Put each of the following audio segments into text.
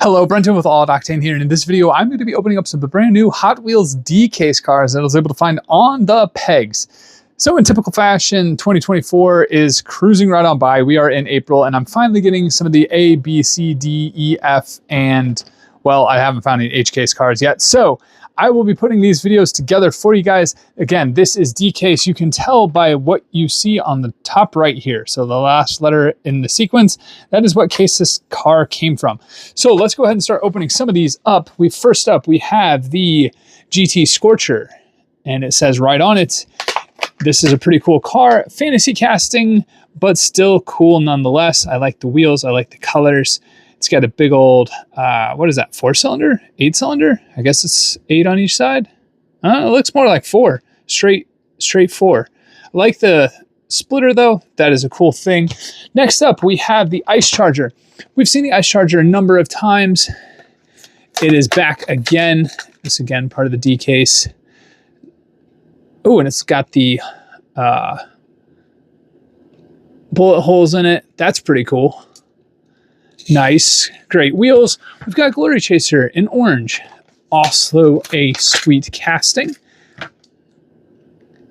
Hello, Brenton with All Octane here, and in this video I'm going to be opening up some of the brand new Hot Wheels D-Case cars that I was able to find on the pegs. So in typical fashion, 2024 is cruising right on by. We are in April, and I'm finally getting some of the A, B, C, D, E, F, and, well, I haven't found any H-Case cars yet. So I will be putting these videos together for you guys. Again, this is D-Case. You can tell by what you see on the top right here. So the last letter in the sequence, that is what case this car came from. So let's go ahead and start opening some of these up. First up, we have the GT Scorcher, and it says right on it, this is a pretty cool car. Fantasy casting, but still cool nonetheless. I like the wheels. I like the colors. It's got a big old, what is that, 4-cylinder? 8-cylinder? I guess it's 8 on each side. It looks more like 4, straight 4. I like the splitter though. That is a cool thing. Next up, we have the Ice Charger. We've seen the Ice Charger a number of times. It is back again. This again, part of the D-Case. Oh, and it's got the bullet holes in it. That's pretty cool. Nice, great wheels. We've got Glory Chaser in orange. Also a sweet casting.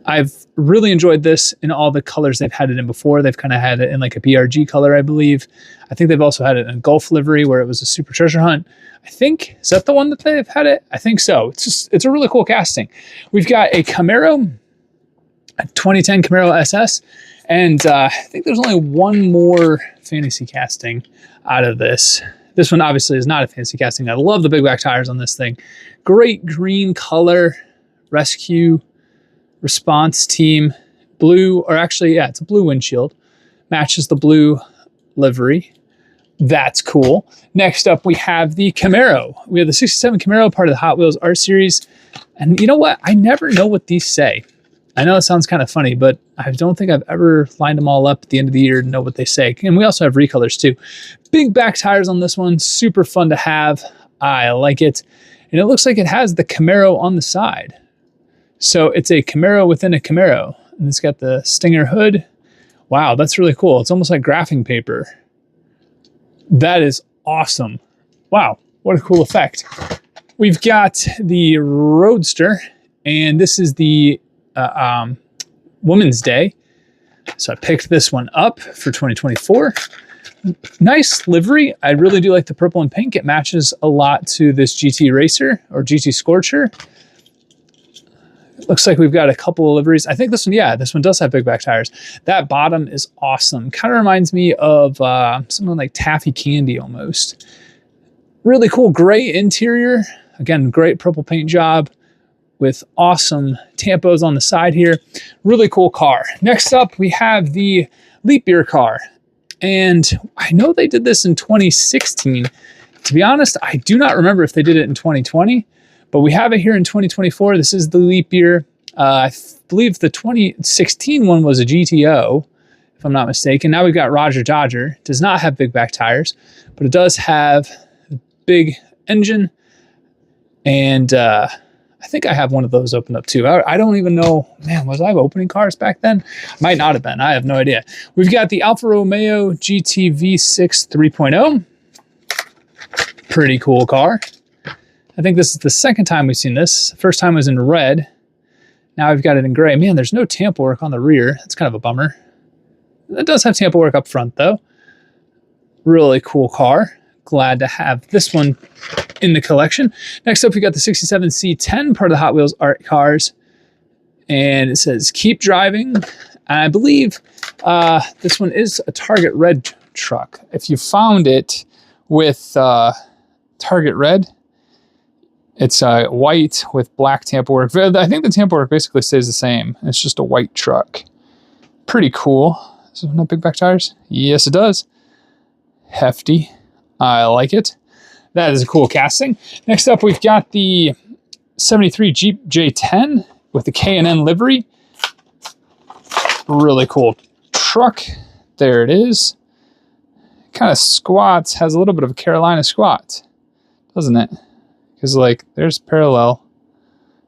I've really enjoyed this in all the colors they've had it in before. They've kind of had it in like a BRG color, I believe. I think they've also had it in a Gulf livery where it was a Super Treasure Hunt. I think, is that the one that they've had it? I think so. It's a really cool casting. We've got a Camaro, a 2010 Camaro SS. And I think there's only one more fantasy casting out of this. This one obviously is not a fantasy casting. I love the big back tires on this thing. Great green color, rescue, response team, blue, or actually, yeah, it's a blue windshield. Matches the blue livery. That's cool. Next up, we have the Camaro. We have the 67 Camaro, part of the Hot Wheels Art Series. And you know what? I never know what these say. I know it sounds kind of funny, but I don't think I've ever lined them all up at the end of the year to know what they say. And we also have recolors too. Big back tires on this one. Super fun to have. I like it. And it looks like it has the Camaro on the side. So it's a Camaro within a Camaro. And it's got the Stinger hood. Wow, that's really cool. It's almost like graphing paper. That is awesome. Wow, what a cool effect. We've got the Roadster. And this is the Women's Day. So I picked this one up for 2024. Nice livery. I really do like the purple and pink. It matches a lot to this GT Racer or GT Scorcher. It looks like we've got a couple of liveries. I think this one, yeah, this one does have big back tires. That bottom is awesome. Kind of reminds me of something like Taffy Candy almost. Really cool gray interior. Again, great purple paint job with awesome tampos on the side here. Really cool car. Next up, we have the Leap Year car. And I know they did this in 2016. To be honest, I do not remember if they did it in 2020, but we have it here in 2024. This is the Leap Year. I believe the 2016 one was a GTO, if I'm not mistaken. Now we've got Roger Dodger. It does not have big back tires, but it does have a big engine. And I think I have one of those opened up too. I don't even know, man, was I opening cars back then? Might not have been. I have no idea. We've got the Alfa Romeo GT V6 3.0. Pretty cool car. I think this is the second time we've seen this. First time was in red. Now I've got it in gray. Man, there's no tampo work on the rear. That's kind of a bummer. It does have tampo work up front though. Really cool car. Glad to have this one in the collection. Next up, we got the 67 C10, part of the Hot Wheels Art Cars. And it says, keep driving. And I believe this one is a Target Red truck. If you found it with Target Red, it's white with black tampo work. I think the tampo work basically stays the same. It's just a white truck. Pretty cool. Does it have big back tires? Yes, it does. Hefty. I like it. That is a cool casting. Next up, we've got the 73 Jeep J10 with the K&N livery. Really cool truck. There it is. Kind of squats, has a little bit of a Carolina squat, doesn't it? Because like there's parallel.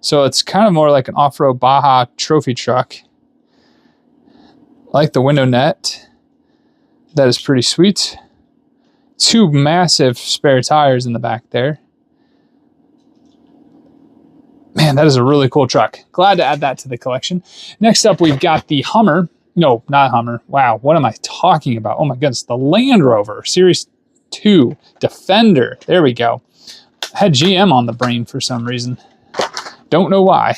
So it's kind of more like an off-road Baja trophy truck. I like the window net. That is pretty sweet. 2 massive spare tires in the back there. Man, that is a really cool truck. Glad to add that to the collection. Next up, we've got the Hummer. No, not Hummer. Wow, what am I talking about? Oh my goodness, the Land Rover Series 2 Defender. There we go. I had GM on the brain for some reason. Don't know why.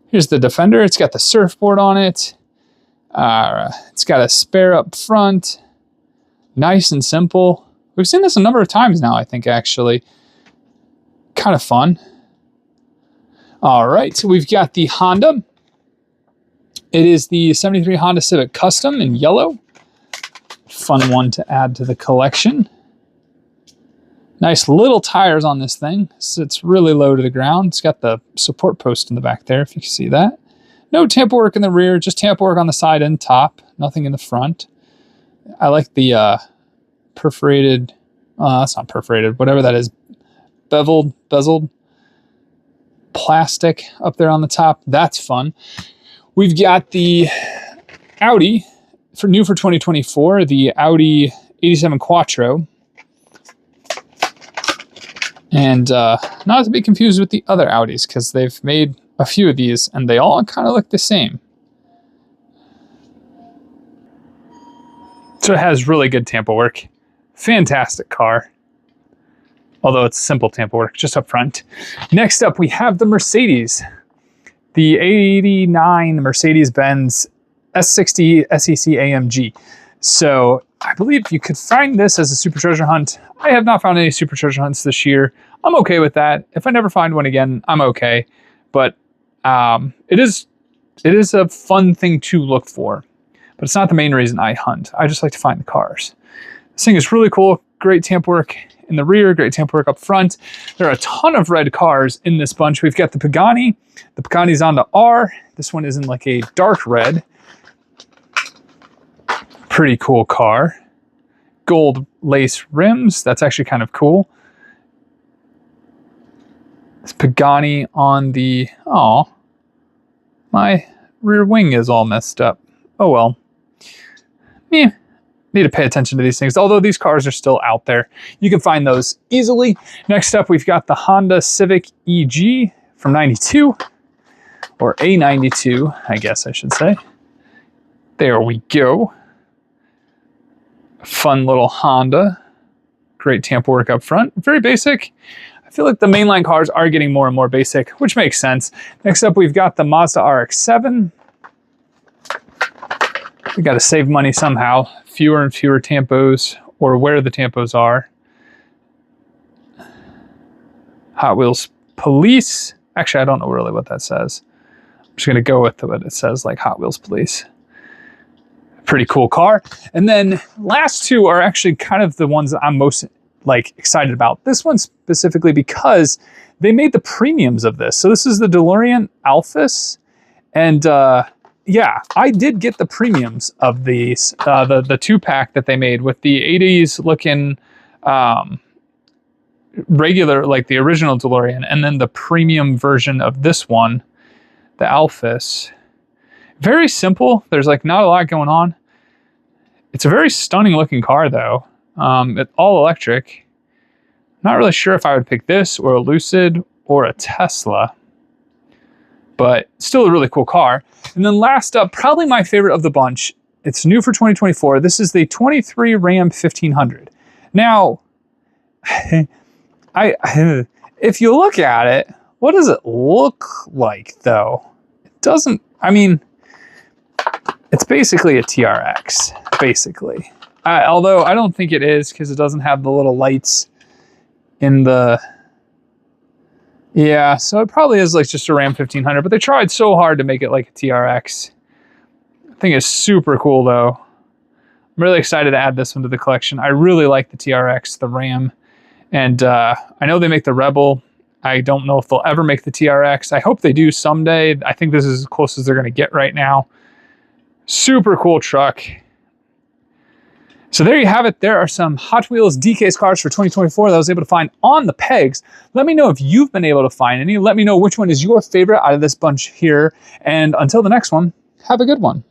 Here's the Defender. It's got the surfboard on it. It's got a spare up front. Nice and simple. We've seen this a number of times now, I think, actually. Kind of fun. All right, so we've got the Honda. It is the 73 Honda Civic Custom in yellow. Fun one to add to the collection. Nice little tires on this thing. Sits really low to the ground. It's got the support post in the back there, if you can see that. No tamper work in the rear, just tamper work on the side and top. Nothing in the front. I like the perforated, that's not perforated, whatever that is, bezeled plastic up there on the top. That's fun. We've got the Audi, new for 2024, the Audi 87 Quattro. And not to be confused with the other Audis, because they've made a few of these and they all kind of look the same. So it has really good tamper work. Fantastic car. Although it's simple tamper work just up front. Next up, we have the Mercedes. The 89 Mercedes-Benz S60 SEC AMG. So I believe you could find this as a super treasure hunt. I have not found any super treasure hunts this year. I'm okay with that. If I never find one again, I'm okay. But it is a fun thing to look for. But it's not the main reason I hunt. I just like to find the cars. This thing is really cool. Great tamper work in the rear, great tamper work up front. There are a ton of red cars in this bunch. We've got the Pagani. The Pagani Zonda R. This one is in like a dark red. Pretty cool car. Gold lace rims. That's actually kind of cool. This Pagani on the... Oh, my rear wing is all messed up. Oh well. Yeah. Need to pay attention to these things. Although these cars are still out there. You can find those easily. Next up, we've got the Honda Civic EG from 92. Or A92, I guess I should say. There we go. Fun little Honda. Great tamper work up front. Very basic. I feel like the mainline cars are getting more and more basic, which makes sense. Next up, we've got the Mazda RX-7. We got to save money somehow. Fewer and fewer tampos, or where the tampos are. Hot Wheels Police. Actually, I don't know really what that says. I'm just going to go with what it says, like Hot Wheels Police. Pretty cool car. And then last two are actually kind of the ones that I'm most excited about. This one specifically because they made the premiums of this. So this is the DeLorean Alphas. And yeah, I did get the premiums of these, the 2-pack that they made with the 80s looking regular, like the original DeLorean, and then the premium version of this one, the Alphas. Very simple. There's not a lot going on. It's a very stunning looking car though. It's all electric. Not really sure if I would pick this or a Lucid or a Tesla, but still a really cool car. And then last up, probably my favorite of the bunch. It's new for 2024. This is the 23 Ram 1500. Now, if you look at it, what does it look like though? It doesn't, I mean, it's basically a TRX, basically. Although I don't think it is because it doesn't have the little lights in the... Yeah, so it probably is just a Ram 1500, but they tried so hard to make it like a TRX. I think it's super cool though. I'm really excited to add this one to the collection. I really like the TRX, the Ram. And I know they make the Rebel. I don't know if they'll ever make the TRX. I hope they do someday. I think this is as close as they're going to get right now. Super cool truck. So there you have it. There are some Hot Wheels DK's cars for 2024 that I was able to find on the pegs. Let me know if you've been able to find any. Let me know which one is your favorite out of this bunch here. And until the next one, have a good one.